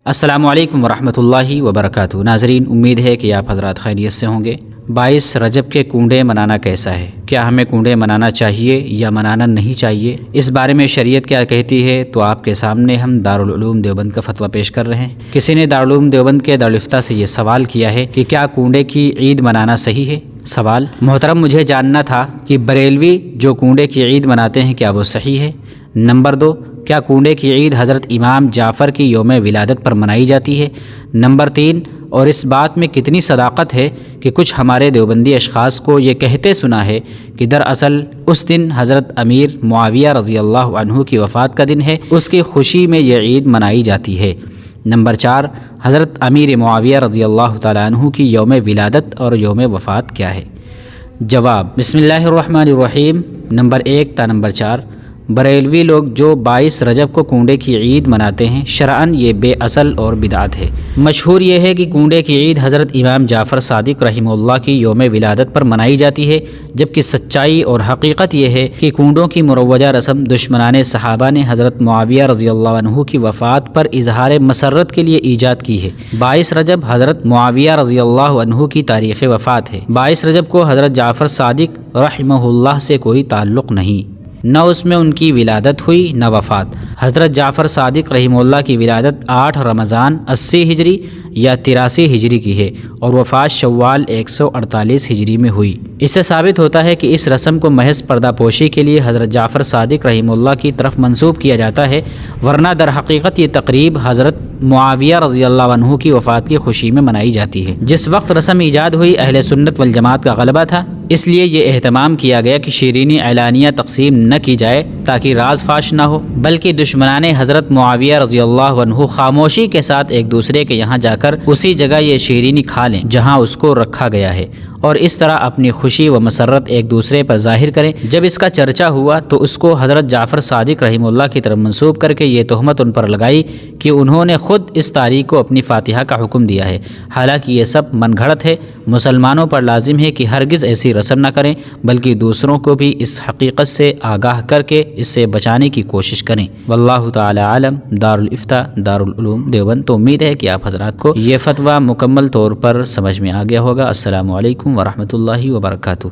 السلام علیکم ورحمۃ اللہ وبرکاتہ۔ ناظرین، امید ہے کہ آپ حضرات خیریت سے ہوں گے۔ 22 رجب کے کنڈے منانا کیسا ہے؟ کیا ہمیں کنڈے منانا چاہیے یا منانا نہیں چاہیے؟ اس بارے میں شریعت کیا کہتی ہے تو آپ کے سامنے ہم دارالعلوم دیوبند کا فتویٰ پیش کر رہے ہیں۔ کسی نے دارالعلوم دیوبند کے دارالفتہ سے یہ سوال کیا ہے کہ کیا کنڈے کی عید منانا صحیح ہے؟ سوال: محترم، مجھے جاننا تھا کہ بریلوی جو کنڈے کی عید مناتے ہیں کیا وہ صحیح ہے؟ نمبر 2، کیا کنڈے کی عید حضرت امام جعفر کی یوم ولادت پر منائی جاتی ہے؟ نمبر 3، اور اس بات میں کتنی صداقت ہے کہ کچھ ہمارے دیوبندی اشخاص کو یہ کہتے سنا ہے کہ دراصل اس دن حضرت امیر معاویہ رضی اللہ عنہ کی وفات کا دن ہے، اس کی خوشی میں یہ عید منائی جاتی ہے؟ نمبر 4، حضرت امیر معاویہ رضی اللہ تعالیٰ عنہ کی یوم ولادت اور یوم وفات کیا ہے؟ جواب: بسم اللہ الرحمن الرحیم۔ نمبر 1 تا نمبر 4، بریلوی لوگ جو 22 رجب کو کنڈے کی عید مناتے ہیں، شرعاً یہ بے اصل اور بدعت ہے۔ مشہور یہ ہے کہ کنڈے کی عید حضرت امام جعفر صادق رحمہ اللہ کی یوم ولادت پر منائی جاتی ہے، جبکہ سچائی اور حقیقت یہ ہے کہ کنڈوں کی مروجہ رسم دشمنان صحابہ نے حضرت معاویہ رضی اللہ عنہ کی وفات پر اظہار مسرت کے لیے ایجاد کی ہے۔ 22 رجب حضرت معاویہ رضی اللہ عنہ کی تاریخ وفات ہے۔ 22 رجب کو حضرت جعفر صادق رحمہ اللہ سے کوئی تعلق نہیں، نہ اس میں ان کی ولادت ہوئی نہ وفات۔ حضرت جعفر صادق رحمہ اللہ کی ولادت 8 رمضان 80 ہجری یا 83 ہجری کی ہے اور وفات شوال 148 ہجری میں ہوئی۔ اس سے ثابت ہوتا ہے کہ اس رسم کو محض پردہ پوشی کے لیے حضرت جعفر صادق رحمہ اللہ کی طرف منسوب کیا جاتا ہے، ورنہ در حقیقت یہ تقریب حضرت معاویہ رضی اللہ عنہ کی وفات کی خوشی میں منائی جاتی ہے۔ جس وقت رسم ایجاد ہوئی، اہل سنت والجماعت کا غلبہ تھا، اس لیے یہ اہتمام کیا گیا کہ شیرینی اعلانیہ تقسیم نہ کی جائے تاکہ راز فاش نہ ہو، بلکہ دشمنان حضرت معاویہ رضی اللہ عنہ خاموشی کے ساتھ ایک دوسرے کے یہاں جا کر اسی جگہ یہ شیرینی کھا لیں جہاں اس کو رکھا گیا ہے، اور اس طرح اپنی خوشی و مسرت ایک دوسرے پر ظاہر کریں۔ جب اس کا چرچا ہوا تو اس کو حضرت جعفر صادق رحمہ اللہ کی طرف منسوب کر کے یہ تہمت ان پر لگائی کہ انہوں نے خود اس تاریخ کو اپنی فاتحہ کا حکم دیا ہے، حالانکہ یہ سب من گھڑت ہے۔ مسلمانوں پر لازم ہے کہ ہرگز ایسی رسم نہ کریں، بلکہ دوسروں کو بھی اس حقیقت سے آگاہ کر کے اس سے بچانے کی کوشش کریں۔ واللہ تعالی عالم۔ دارالفتہ دارالعلوم دیوبند۔ تو امید ہے کہ آپ حضرات کو یہ فتویٰ مکمل طور پر سمجھ میں آ گیا ہوگا۔ السلام علیکم ورحمۃ اللہ وبرکاتہ۔